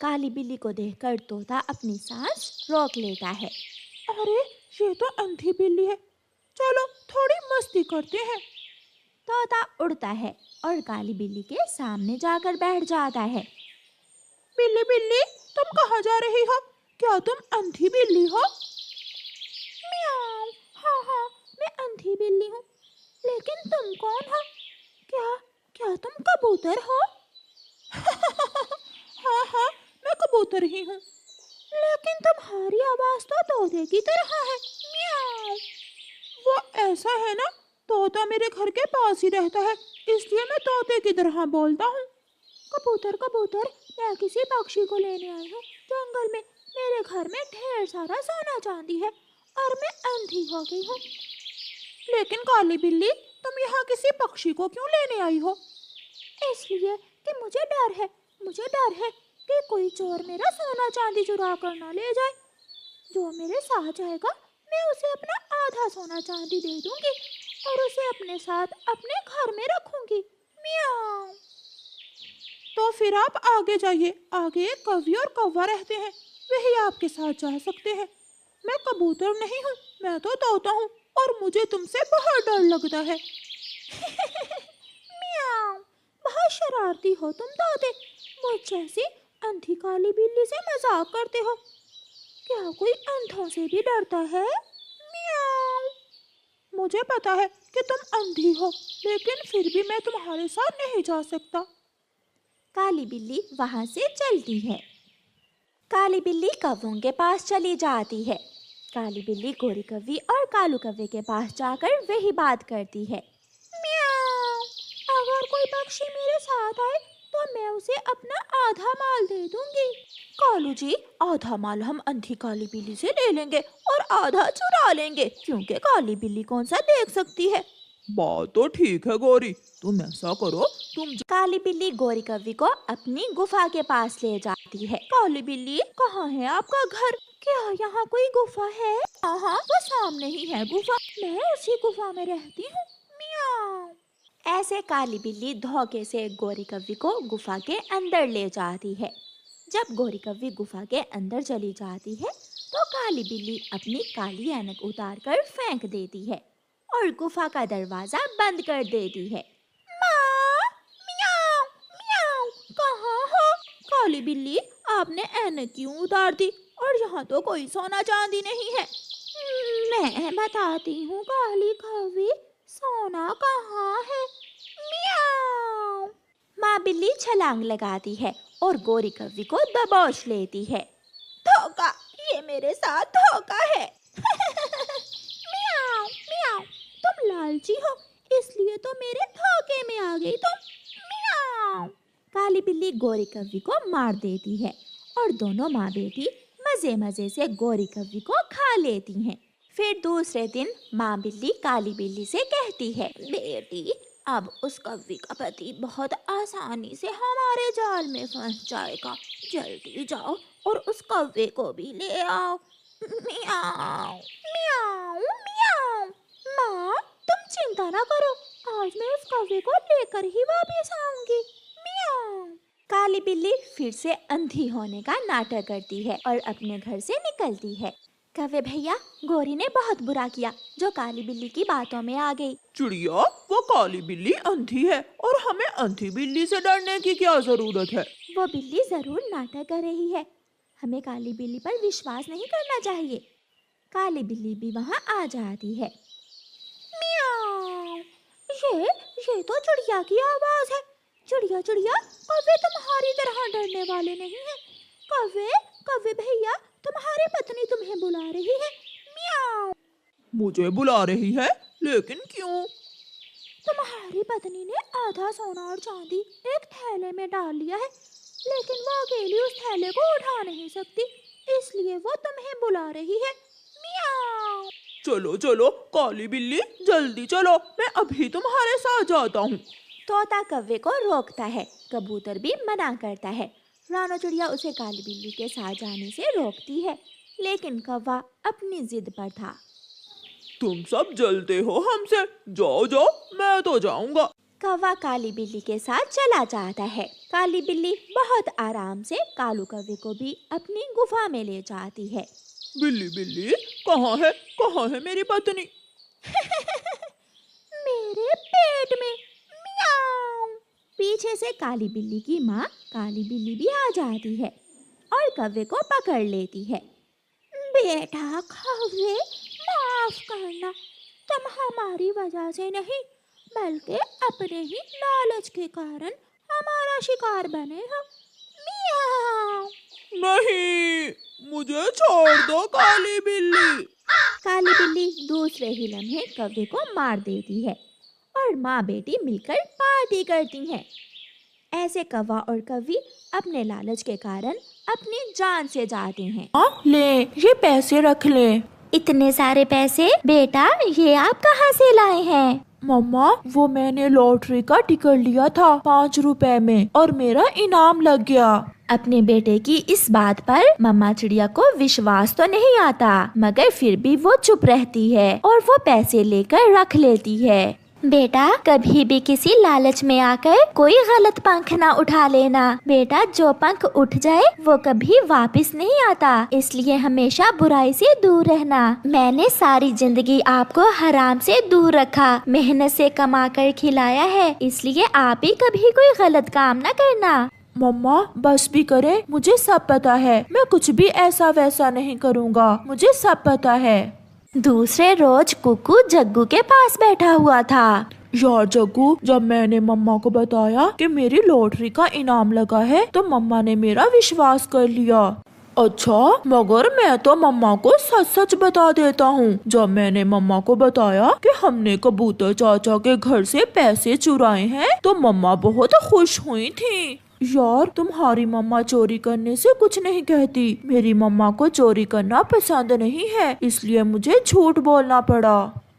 काली बिल्ली को देखकर तोता अपनी सांस रोक लेता है। अरे, ये तो अंधी बिल्ली है। चलो थोड़ी मस्ती करते हैं। तोता उड़ता है और काली बिल्ली के सामने जाकर बैठ जाता है। बिल्ली बिल्ली, तुम कहाँ जा रही हो? क्या तुम अंधी बिल्ली हो? म्याऊं। हाँ हाँ, मैं अंधी बिल्ली हूँ, लेकिन तुम कौन हो? क्या क्या तुम कबूतर हो? हाँ हाँ, मैं कबूतर ही हूँ। लेकिन तुम्हारी आवाज तो तोते की तरह है। म्याऊं। वो ऐसा है ना, तोता मेरे घर के पास ही रहता है, इसलिए मैं तोते की तरह बोलता हूँ। कबूतर कबूतर, मैं किसी पक्षी को लेने आई हूँ जंगल में। मेरे घर में ढेर सारा सोना चांदी है और मैं अंधी हो गई हूँ। लेकिन काली बिल्ली, तुम यहाँ किसी पक्षी को क्यों लेने आई हो? इसलिए कि मुझे डर है कि कोई चोर मेरा सोना चांदी चुरा कर ना ले जाए। जो मेरे साथ जाएगा, मैं उसे अपना आधा सोना चांदी दे दूंगी और उसे अपने साथ अपने घर में रखूंगी। म्याऊं। तो फिर आप आगे जाइए, आगे एक कौवी और कौवा रहते हैं, वही आपके साथ जा सकते हैं। मैं कबूतर नहीं हूँ, मैं तो तोता हूँ और मुझे तुमसे बहुत डर लगता है। म्याऊं। बहुत शरारती हो तुम तोते। मुझ जैसी अंधी काली बिल्ली से मजाक करते हो। क्या कोई अंधों से भी डरता है? म्याऊं। मुझे पता है कि तुम अंधी हो, लेकिन फिर भी मैं तुम्हारे साथ नहीं जा सकता। काली बिल्ली वहां से चलती है। काली बिल्ली कौवों के पास चली जाती है। काली बिल्ली गोरी कौवी और कालू कौवे के पास जाकर वही बात करती है। म्याऊं। अगर कोई पक्षी मेरे साथ आए तो मैं उसे अपना आधा माल दे दूंगी। कालू जी, आधा माल हम अंधी काली बिल्ली से ले लेंगे और आधा चुरा लेंगे, क्योंकि काली बिल्ली कौन सा देख सकती है। बात तो ठीक है गौरी, तुम ऐसा करो, काली बिल्ली गोरी कौवी को अपनी गुफा के पास ले जाती है। काली बिल्ली, कहाँ है आपका घर? क्या यहाँ कोई गुफा है? हाँ हाँ, वो सामने ही है गुफा। मैं उसी गुफा में रहती हूँ। म्याऊं। ऐसे काली बिल्ली धोखे से गोरी कौवी को गुफा के अंदर ले जाती है। जब गोरी कौवी गुफा के अंदर चली जाती है तो काली बिल्ली अपनी काली ऐनक उतार कर फेंक देती है और गुफा का दरवाजा बंद कर देती है। माँ! म्याऊं! म्याऊं! कहाँ हो? काली बिल्ली, आपने ऐनक क्यों उतार दी? और यहाँ तो कोई सोना चांदी नहीं है। मैं बताती हूँ काली कौवी, सोना कहाँ है। म्याऊं! माँ बिल्ली छलांग लगाती है और गोरी कौवी को दबोच लेती है। धोखा, ये मेरे साथ धोखा है। म्याऊं! म्याऊं! तुम लालची हो, इसलिए तो मेरे धोखे में आ गई तुम। म्याऊं! काली बिल्ली गोरी कौवी को मार देती है और दोनों माँ बेटी मजे मजे से गोरी कौवी को खा लेती हैं। फिर दूसरे दिन माँ बिल्ली काली बिल्ली से कहती है, बेटी, अब उस कौवी का पति बहुत आसानी से हमारे जाल में फंस जाएगा। जल्दी जाओ और उस कौवे को भी ले आओ। म्याऊं! म्याऊं! म्याऊं! माँ, तुम चिंता ना करो, आज मैं उस कौवे को लेकर ही वापस आऊंगी। म्याऊं! काली बिल्ली फिर से अंधी होने का नाटक करती है और अपने घर से निकलती है। कौवे भैया, गोरी ने बहुत बुरा किया जो काली बिल्ली की बातों में आ गई। चिड़िया, वो काली बिल्ली अंधी है और हमें अंधी बिल्ली से डरने की क्या जरूरत है? वो बिल्ली जरूर नाटक कर रही है, हमें काली बिल्ली पर विश्वास नहीं करना चाहिए। काली बिल्ली भी वहाँ आ जाती है। म्याऊं! ये तो चिड़िया की आवाज है। चिड़िया चिड़िया, कौवे तुम्हारी तरह डरने वाले नहीं हैं। कौवे, कौवे भैया, तुम्हारी पत्नी तुम्हें बुला रही है। म्याऊं! मुझे बुला रही है, लेकिन क्यों? तुम्हारी पत्नी ने आधा सोना और चांदी एक थैले में डाल लिया है, लेकिन वो अकेली उस थैले को उठा नहीं सकती, इसलिए वो तुम्हें बुला रही है। म्याऊं! चलो चलो काली बिल्ली, जल्दी चलो, मैं अभी तुम्हारे साथ जाता हूँ। तोता कौवे को रोकता है, कबूतर भी मना करता है। रानो चिड़िया उसे काली बिल्ली के साथ जाने से रोकती है, लेकिन कौवा अपनी जिद पर था। तुम सब जलते हो हमसे, जाओ जाओ, मैं तो जाऊंगा। कौवा काली बिल्ली के साथ चला जाता है। काली बिल्ली बहुत आराम से कालू कौवे को भी अपनी गुफा में ले जाती है। बिल्ली बिल्ली, कहाँ है मेरी पत्नी? मेरे पेट में। मियाऊ। पीछे से काली बिल्ली की माँ काली बिल्ली भी आ जाती है और कौवे को पकड़ लेती है। बेटा कौवे, माफ करना, तुम हमारी वजह से नहीं बल्कि अपने ही लालच के कारण हमारा शिकार बने हो। मियाऊ। नहीं, मुझे छोड़ दो काली बिल्ली। काली बिल्ली दूसरे ही लम्हे कौवे को मार देती है और माँ बेटी मिलकर पार्टी करती हैं। ऐसे कौवा और कौवी अपने लालच के कारण अपनी जान से जाते हैं। ले, ये पैसे रख ले। इतने सारे पैसे बेटा, ये आप कहाँ से लाए हैं? मम्मा, वो मैंने लॉटरी का टिकट लिया था 5 रुपए में और मेरा इनाम लग गया। अपने बेटे की इस बात पर मम्मा चिड़िया को विश्वास तो नहीं आता, मगर फिर भी वो चुप रहती है और वो पैसे लेकर रख लेती है। बेटा, कभी भी किसी लालच में आकर कोई गलत पंख ना उठा लेना। बेटा, जो पंख उठ जाए वो कभी वापस नहीं आता, इसलिए हमेशा बुराई से दूर रहना। मैंने सारी जिंदगी आपको हराम से दूर रखा, मेहनत से कमा कर खिलाया है, इसलिए आप भी कभी कोई गलत काम न करना। मम्मा, बस भी करे, मुझे सब पता है। मैं कुछ भी ऐसा वैसा नहीं करूँगा, मुझे सब पता है। दूसरे रोज कुकू जग्गू के पास बैठा हुआ था। यार जग्गू, जब मैंने मम्मा को बताया कि मेरी लॉटरी का इनाम लगा है तो मम्मा ने मेरा विश्वास कर लिया। अच्छा, मगर मैं तो मम्मा को सच सच बता देता हूँ। जब मैंने मम्मा को बताया कि हमने कबूतर चाचा के घर से पैसे चुराए हैं तो मम्मा बहुत खुश हुई थी। यार, तुम्हारी मम्मा चोरी करने से कुछ नहीं कहती। मेरी मम्मा को चोरी करना पसंद नहीं है, इसलिए मुझे झूठ बोलना पड़ा।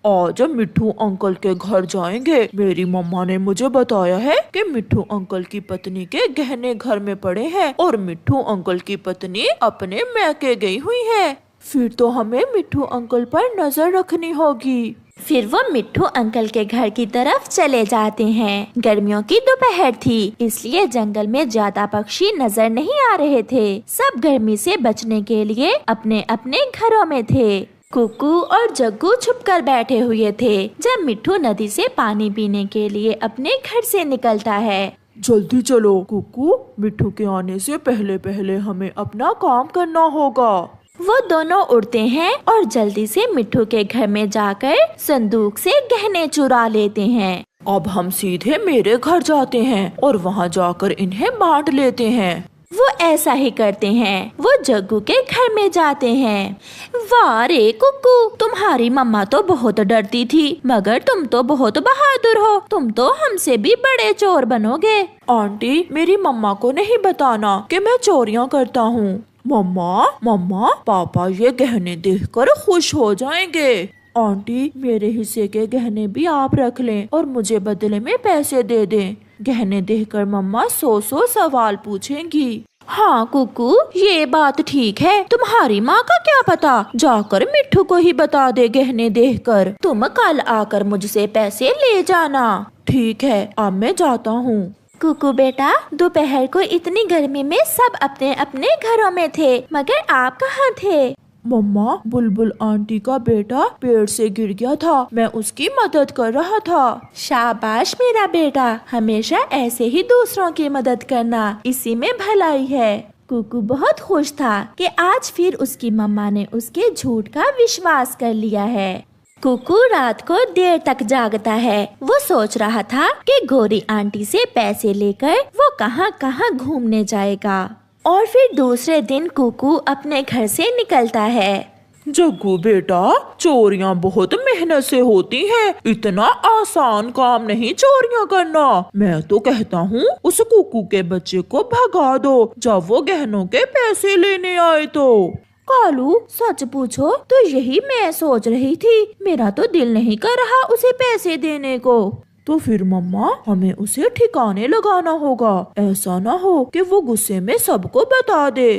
आज मिट्ठू अंकल के घर जाएंगे। मेरी मम्मा ने मुझे बताया है कि मिट्ठू अंकल की पत्नी के गहने घर में पड़े हैं और मिट्ठू अंकल की पत्नी अपने मैके गई हुई है। फिर तो हमें मिट्ठू अंकल पर नजर रखनी होगी। फिर वो मिट्ठू अंकल के घर की तरफ चले जाते हैं। गर्मियों की दोपहर थी, इसलिए जंगल में ज्यादा पक्षी नजर नहीं आ रहे थे। सब गर्मी से बचने के लिए अपने अपने घरों में थे। कुकू और जग्गू छुपकर बैठे हुए थे जब मिट्ठू नदी से पानी पीने के लिए अपने घर से निकलता है। जल्दी चलो कुकू, मिट्ठू के आने से पहले पहले हमें अपना काम करना होगा। वो दोनों उड़ते हैं और जल्दी से मिट्ठू के घर में जाकर संदूक से गहने चुरा लेते हैं। अब हम सीधे मेरे घर जाते हैं और वहाँ जाकर इन्हें बांट लेते हैं। वो ऐसा ही करते हैं। वो जग्गू के घर में जाते हैं। वाह रे कुकू, तुम्हारी मम्मा तो बहुत डरती थी, मगर तुम तो बहुत बहादुर हो। तुम तो हमसे भी बड़े चोर बनोगे। आंटी, मेरी मम्मा को नहीं बताना कि मैं चोरियाँ करता हूँ। मम्मा, पापा ये गहने देखकर खुश हो जाएंगे। आंटी, मेरे हिस्से के गहने भी आप रख लें और मुझे बदले में पैसे दे दें। गहने देखकर मम्मा 100 सवाल पूछेंगी। हाँ कुकू, ये बात ठीक है। तुम्हारी माँ का क्या पता, जाकर मिट्ठू को ही बता दे गहने देखकर। तुम कल आकर मुझसे पैसे ले जाना। ठीक है, अब मैं जाता हूँ। कुकू बेटा, दोपहर को इतनी गर्मी में सब अपने अपने घरों में थे, मगर आप कहाँ थे? मम्मा, बुलबुल आंटी का बेटा पेड़ से गिर गया था, मैं उसकी मदद कर रहा था। शाबाश मेरा बेटा, हमेशा ऐसे ही दूसरों की मदद करना, इसी में भलाई है। कुकू बहुत खुश था कि आज फिर उसकी मम्मा ने उसके झूठ का विश्वास कर लिया है। कुकू रात को देर तक जागता है। वो सोच रहा था कि गोरी आंटी से पैसे लेकर वो कहाँ कहाँ घूमने जाएगा। और फिर दूसरे दिन कुकू अपने घर से निकलता है। जग्गू बेटा, चोरियाँ बहुत मेहनत से होती हैं, इतना आसान काम नहीं चोरियाँ करना। मैं तो कहता हूँ उस कुकू के बच्चे को भगा दो जब वो गहनों के पैसे लेने आए तो। कालू, सच पूछो तो यही मैं सोच रही थी। मेरा तो दिल नहीं कर रहा उसे पैसे देने को। तो फिर मम्मा, हमें उसे ठिकाने लगाना होगा। ऐसा ना हो कि वो गुस्से में सबको बता दे।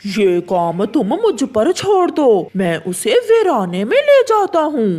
ये काम तुम मुझ पर छोड़ दो, मैं उसे वीराने में ले जाता हूँ।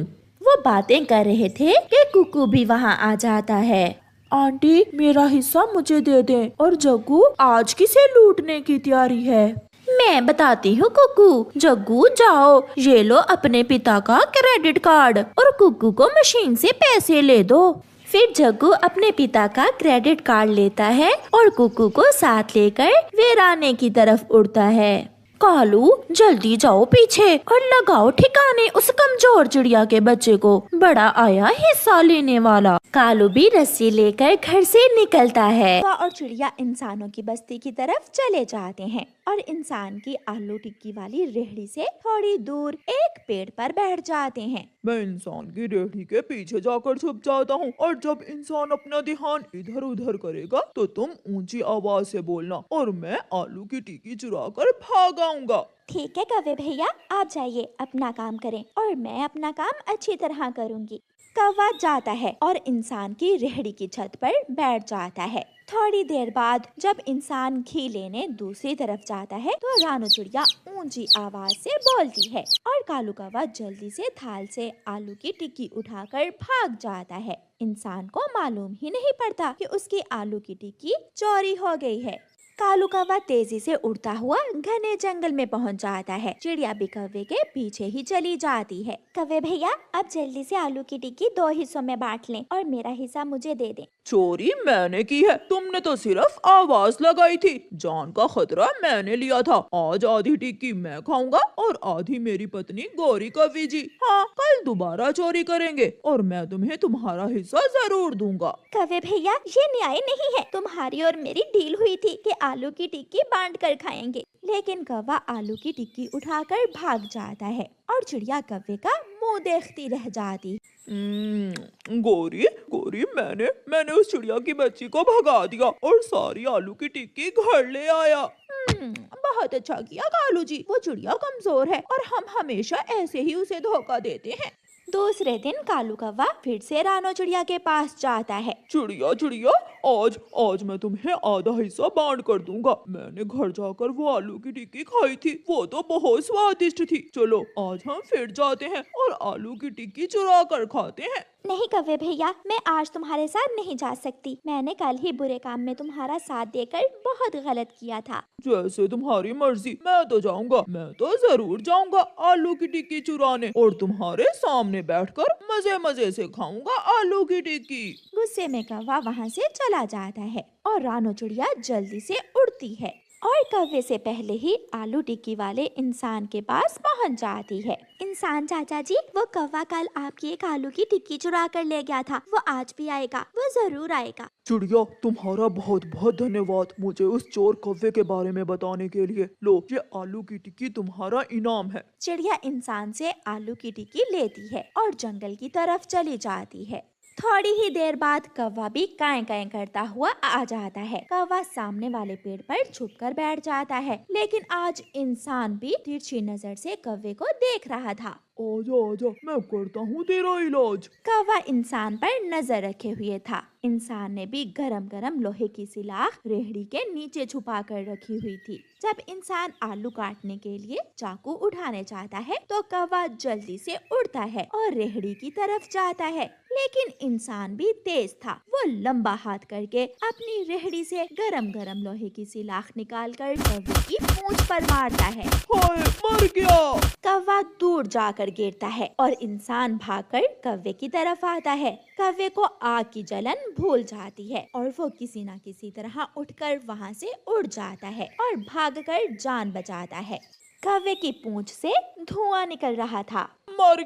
वो बातें कर रहे थे कि कुकू भी वहाँ आ जाता है। आंटी मेरा हिस्सा मुझे दे दें। और जग्गू आज किसे लूटने की तैयारी है? मैं बताती हूँ कुकू। जग्गू जाओ, ये लो अपने पिता का क्रेडिट कार्ड और कुकू को मशीन से पैसे ले दो। फिर जग्गू अपने पिता का क्रेडिट कार्ड लेता है और कुकू को साथ लेकर वीराने की तरफ उड़ता है। कालू जल्दी जाओ पीछे और लगाओ ठिकाने उस कमजोर चिड़िया के बच्चे को, बड़ा आया हिस्सा लेने वाला। कालू भी रस्सी लेकर घर से निकलता है और चिड़िया इंसानों की बस्ती की तरफ चले जाते हैं और इंसान की आलू टिक्की वाली रेहड़ी से थोड़ी दूर एक पेड़ पर बैठ जाते हैं। मैं इंसान की रेहड़ी के पीछे जाकर छुप जाता हूँ और जब इंसान अपना ध्यान इधर उधर करेगा तो तुम ऊंची आवाज से बोलना और मैं आलू की टिक्की चुरा कर भाग आऊंगा। ठीक है कौवे भैया, आप जाइए अपना काम करें और मैं अपना काम अच्छी तरह करूंगी। कौवा जाता है और इंसान की रेहड़ी की छत पर बैठ जाता है। थोड़ी देर बाद जब इंसान घी लेने दूसरी तरफ जाता है तो रानू चिड़िया ऊंची आवाज से बोलती है और कालू कौवा जल्दी से थाल से आलू की टिक्की उठाकर भाग जाता है। इंसान को मालूम ही नहीं पड़ता कि उसकी आलू की टिक्की चोरी हो गई है। कालू कौवा तेजी से उड़ता हुआ घने जंगल में पहुंच जाता है। चिड़िया भी कौवे के पीछे ही चली जाती है। कौवे भैया, अब जल्दी से आलू की टिक्की 2 हिस्सों में बांट लें और मेरा हिस्सा मुझे दे दें। चोरी मैंने की है, तुमने तो सिर्फ आवाज लगाई थी। जान का खतरा मैंने लिया था। आज आधी टिक्की मैं खाऊंगा और आधी मेरी पत्नी गौरी कौवी जी। हाँ, कल दोबारा चोरी करेंगे और मैं तुम्हें तुम्हारा हिस्सा जरूर दूंगा। कौवे भैया, ये न्याय नहीं है। तुम्हारी और मेरी डील हुई थी कि आलू की टिक्की बांट कर खाएंगे, लेकिन कौवा आलू की टिक्की उठाकर भाग जाता है और चिड़िया कौवे का मुंह देखती रह जाती। गौरी गौरी, मैंने उस चिड़िया की बच्ची को भगा दिया और सारी आलू की टिक्की घर ले आया। बहुत अच्छा किया कालू जी, वो चिड़िया कमजोर है और हम हमेशा ऐसे ही उसे धोखा देते हैं। दूसरे दिन कालू कौवा फिर से रानो चिड़िया के पास जाता है। चिड़िया चिड़िया, आज मैं तुम्हें आधा हिस्सा बांट कर दूंगा। मैंने घर जाकर वो आलू की टिक्की खाई थी, वो तो बहुत स्वादिष्ट थी। चलो आज हम फिर जाते हैं और आलू की टिक्की चुरा कर खाते हैं। नहीं कौवे भैया, मैं आज तुम्हारे साथ नहीं जा सकती। मैंने कल ही बुरे काम में तुम्हारा साथ देकर बहुत गलत किया था। जैसे तुम्हारी मर्जी, मैं तो जाऊंगा, मैं तो जरूर जाऊंगा आलू की टिक्की चुराने और तुम्हारे सामने बैठकर मजे मजे से खाऊंगा आलू की टिक्की। गुस्से में कौवा वहाँ से चला जाता है और रानो चिड़िया जल्दी से उड़ती है और कौवे से पहले ही आलू टिक्की वाले इंसान के पास पहुंच जाती है। इंसान चाचा जी, वो कौवा कल आपकी एक आलू की टिक्की चुरा कर ले गया था, वो आज भी आएगा, वो जरूर आएगा। चिड़िया, तुम्हारा बहुत बहुत धन्यवाद मुझे उस चोर कौवे के बारे में बताने के लिए। लो, ये आलू की टिक्की तुम्हारा इनाम है। चिड़िया इंसान से आलू की टिक्की लेती है और जंगल की तरफ चली जाती है। थोड़ी ही देर बाद कौवा भी काएं काएं करता हुआ आ जाता है। कौवा सामने वाले पेड़ पर छुपकर बैठ जाता है, लेकिन आज इंसान भी तिरछी नजर से कौवे को देख रहा था। आजा आजा, मैं करता हूँ तेरा इलाज। कौवा इंसान पर नजर रखे हुए था। इंसान ने भी गरम गरम लोहे की सिलाख रेहड़ी के नीचे छुपा कर रखी हुई थी। जब इंसान आलू काटने के लिए चाकू उठाने जाता है तो कौवा जल्दी से उड़ता है और रेहड़ी की तरफ जाता है, लेकिन इंसान भी तेज था। वो लंबा हाथ करके अपनी रेहड़ी से गरम गरम लोहे की सिलाख निकाल कर कौवे की पूंछ पर मारता है। हाय, मर गया। कौवा दूर जाकर गिरता है और इंसान भागकर कौवे की तरफ आता है। कौवे को आग की जलन भूल जाती है और वो किसी न किसी तरह उठकर वहाँ से उड़ जाता है और भागकर जान बचाता है। कौवे की पूंछ से धुआं निकल रहा था। मर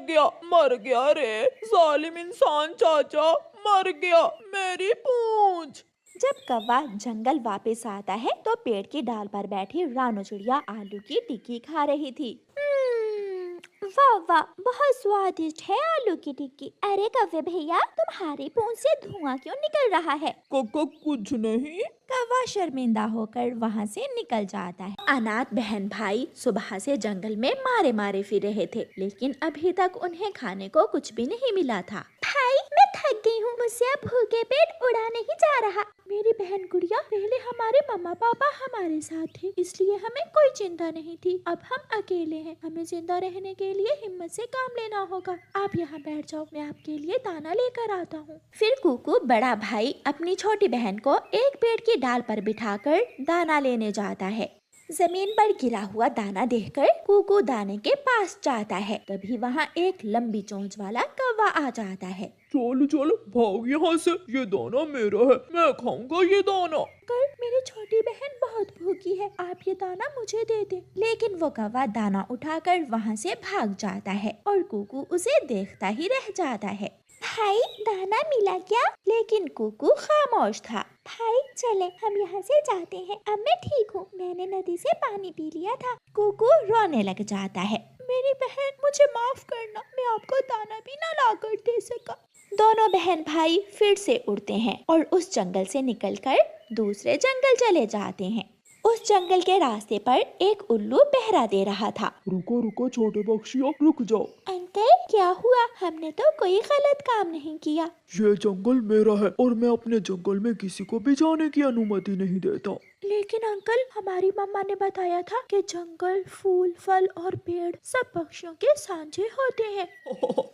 गया रे जालिम इंसान चाचा, मर गया मेरी पूंछ। जब कौवा जंगल वापस आता है तो पेड़ की डाल पर बैठी रानो चिड़िया आलू की टिक्की खा रही थी। वाह वाह, बहुत स्वादिष्ट है आलू की टिक्की। अरे कौवे भैया, तुम्हारी पूंछ से धुआं क्यों निकल रहा है? कुछ नहीं। कौवा शर्मिंदा होकर वहाँ से निकल जाता है। अनाथ बहन भाई सुबह से जंगल में मारे मारे फिर रहे थे, लेकिन अभी तक उन्हें खाने को कुछ भी नहीं मिला था। भाई, मैं थक गई हूँ, मुझसे अब भूखे पेट उड़ा नहीं जा रहा। मेरी बहन गुड़िया, पहले हमारे हमारे मम्मा पापा हमारे साथ थे, इसलिए हमें कोई चिंता नहीं थी। अब हम अकेले हैं, हमें जिंदा रहने के लिए हिम्मत से काम लेना होगा। आप यहाँ बैठ जाओ, मैं आपके लिए दाना लेकर आता हूँ। फिर कुकू बड़ा भाई अपनी छोटी बहन को एक पेड़ की डाल पर बिठाकर दाना लेने जाता है। जमीन पर गिरा हुआ दाना देखकर कुकू दाने के पास जाता है। तभी वहाँ एक लंबी चोंच वाला कौवा आ जाता है। चलो चलो भाग यहाँ से, ये दाना मेरा है, मैं खाऊंगा ये दाना। अंकल, मेरी छोटी बहन बहुत भूखी है, आप ये दाना मुझे दे दें। लेकिन वो कौवा दाना उठाकर वहाँ से भाग जाता है और कुकू उसे देखता ही रह जाता है। भाई, दाना मिला क्या? लेकिन कुकू खामोश था। भाई चले, हम यहाँ से जाते हैं, अब मैं ठीक हूँ, मैंने नदी से पानी पी लिया था। कुकू रोने लग जाता है। मेरी बहन, मुझे माफ करना, मैं आपको दाना भी ना ला कर दे सका। दोनों बहन भाई फिर से उड़ते हैं और उस जंगल से निकलकर दूसरे जंगल चले जाते हैं। उस जंगल के रास्ते पर एक उल्लू पहरा दे रहा था। रुको रुको छोटे पक्षियों, रुक जाओ। अंकल, क्या हुआ? हमने तो कोई गलत काम नहीं किया। ये जंगल मेरा है और मैं अपने जंगल में किसी को भी जाने की अनुमति नहीं देता। लेकिन अंकल, हमारी मम्मा ने बताया था कि जंगल, फूल, फल और पेड़ सब पक्षियों के साझे होते हैं।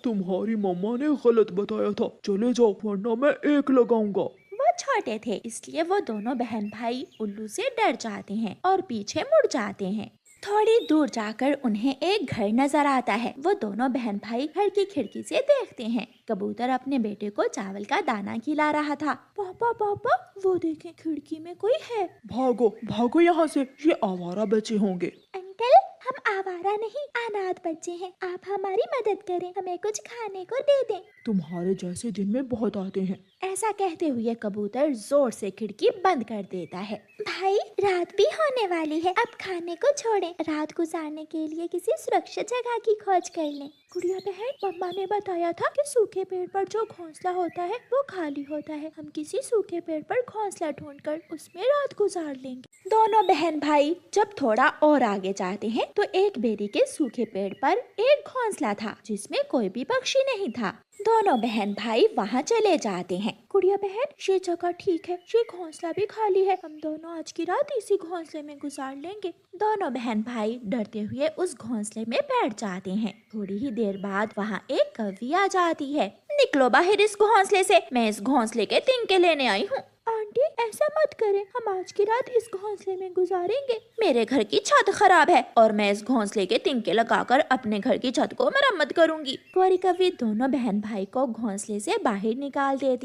तुम्हारी मम्मा ने गलत बताया था, चले जाओ वरना मैं एक लगाऊंगा। वो छोटे थे, इसलिए वो दोनों बहन भाई उल्लू से डर जाते हैं और पीछे मुड़ जाते हैं। थोड़ी दूर जाकर उन्हें एक घर नजर आता है। वो दोनों बहन भाई घर की खिड़की से देखते हैं। कबूतर अपने बेटे को चावल का दाना खिला रहा था। पापा पापा, वो देखें, खिड़की में कोई है। भागो भागो यहाँ से, ये आवारा बच्चे होंगे। अंकल, हम आवारा नहीं, अनाथ बच्चे हैं। आप हमारी मदद करें, हमें कुछ खाने को दे दें। तुम्हारे जैसे दिन में बहुत आते हैं। ऐसा कहते हुए कबूतर जोर से खिड़की बंद कर देता है। भाई, रात भी होने वाली है, अब खाने को छोड़ें। रात गुजारने के लिए किसी सुरक्षित जगह की खोज कर लें। गुड़िया बहन, मम्मा ने बताया था कि सूखे पेड़ पर जो घोंसला होता है वो खाली होता है। हम किसी सूखे पेड़ पर घोंसला ढूंढकर उसमें रात गुजार लेंगे। दोनों बहन भाई जब थोड़ा और आगे जाते हैं तो एक बेरी के सूखे पेड़ पर एक घोंसला था जिसमें कोई भी पक्षी नहीं था। दोनों बहन भाई वहाँ चले जाते हैं। गुड़िया बहन, ये जगह ठीक है, ये घोंसला भी खाली है, हम दोनों आज की रात इसी घोंसले में गुजार लेंगे। दोनों बहन भाई डरते हुए उस घोंसले में बैठ जाते हैं। थोड़ी ही देर बाद वहाँ एक कौवी आ जाती है। निकलो बाहर इस घोंसले से, मैं इस घोंसले के तिनके लेने आई हूँ। आंटी, ऐसा मत करें, हम आज की रात इस घोंसले में गुजारेंगे। मेरे घर की छत खराब है और मैं इस घोंसले के तिनके लगाकर अपने घर की छत को मरम्मत करूंगी। गौरी कौवी दोनों बहन भाई को घोंसले से बाहर निकाल देती